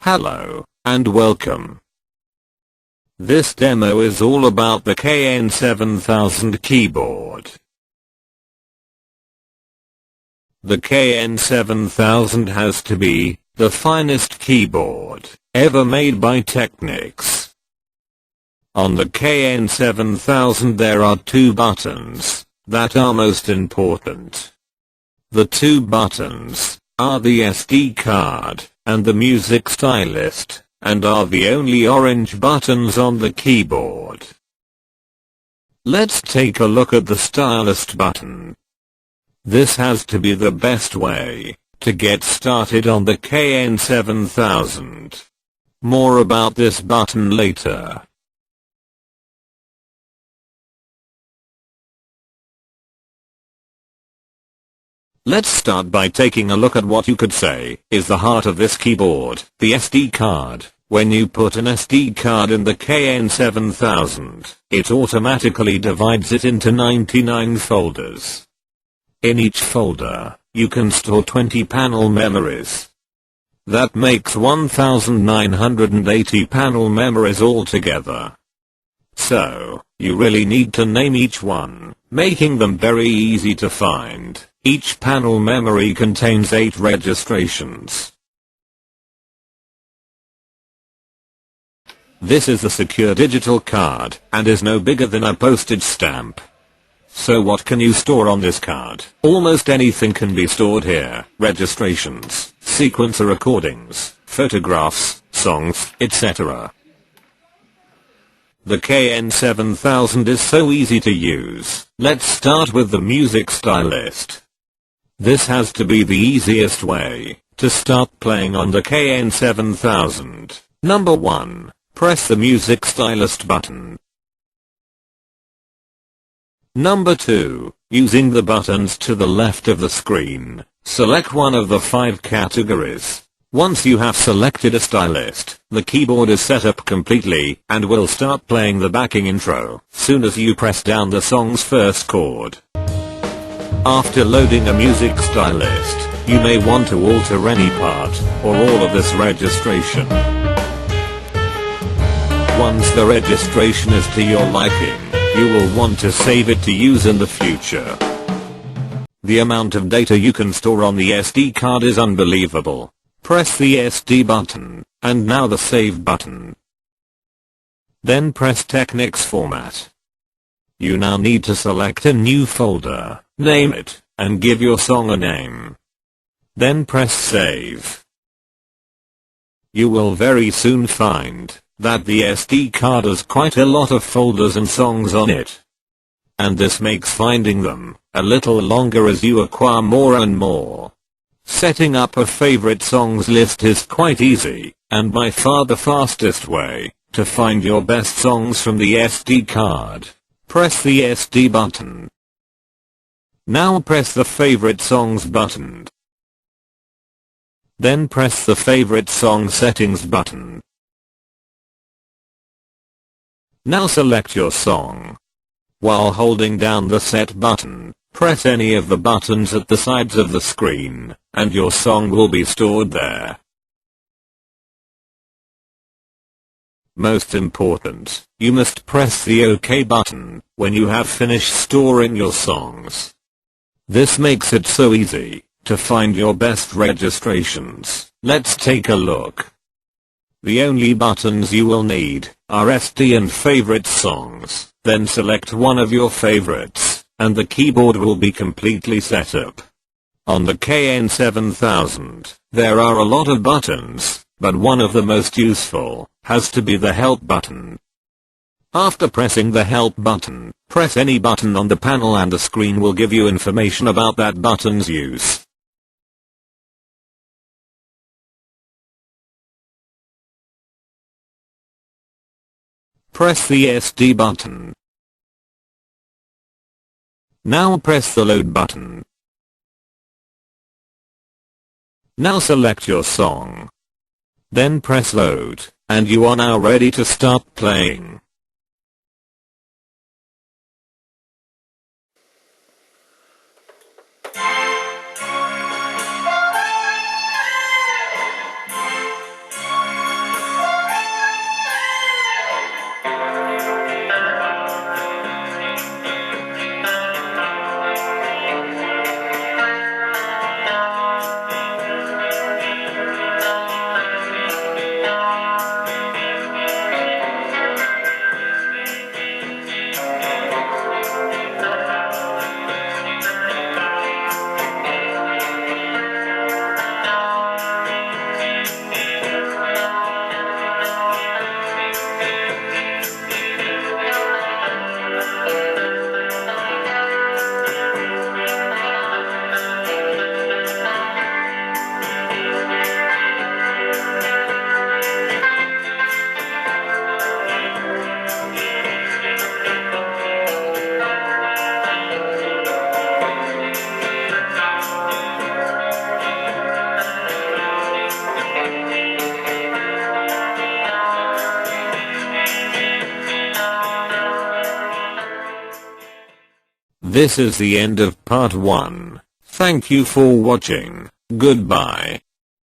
Hello, and welcome. This demo is all about the KN7000 keyboard. The KN7000 has to be the finest keyboard ever made by Technics. On the KN7000 there are two buttons that are most important. The two buttons are the SD card and the music stylist, and are the only orange buttons on the keyboard. Let's take a look at the stylist button. This has to be the best way to get started on the KN7000. More about this button later. Let's start by taking a look at what you could say is the heart of this keyboard, the SD card. When you put an SD card in the KN7000, it automatically divides it into 99 folders. In each folder, you can store 20 panel memories. That makes 1980 panel memories altogether. So, you really need to name each one, making them very easy to find. Each panel memory contains 8 registrations. This is a secure digital card, and is no bigger than a postage stamp. So what can you store on this card? Almost anything can be stored here. Registrations, sequencer recordings, photographs, songs, etc. The KN7000 is so easy to use. Let's start with the music stylist. This has to be the easiest way to start playing on the KN7000. Number 1. Press the music stylist button. Number 2. Using the buttons to the left of the screen, select one of the 5 categories. Once you have selected a stylist, the keyboard is set up completely and will start playing the backing intro soon as you press down the song's first chord. After loading a music stylist, you may want to alter any part or all of this registration. Once the registration is to your liking, you will want to save it to use in the future. The amount of data you can store on the SD card is unbelievable. Press the SD button, and now the Save button. Then press Technics Format. You now need to select a new folder, name it, and give your song a name. Then press Save. You will very soon find that the SD card has quite a lot of folders and songs on it. And this makes finding them a little longer as you acquire more and more. Setting up a favorite songs list is quite easy, and by far the fastest way to find your best songs from the SD card. Press the SD button. Now press the favorite songs button. Then press the favorite song settings button. Now select your song. While holding down the set button, press any of the buttons at the sides of the screen, and your song will be stored there. Most important, you must press the OK button when you have finished storing your songs. This makes it so easy to find your best registrations. Let's take a look. The only buttons you will need are SD and favorite songs. Then select one of your favorites, and the keyboard will be completely set up. On the KN7000, there are a lot of buttons, but one of the most useful has to be the Help button. After pressing the Help button, press any button on the panel and the screen will give you information about that button's use. Press the SD button. Now press the Load button. Now select your song. Then press Load, and you are now ready to start playing. This is the end of part 1. Thank you for watching. Goodbye.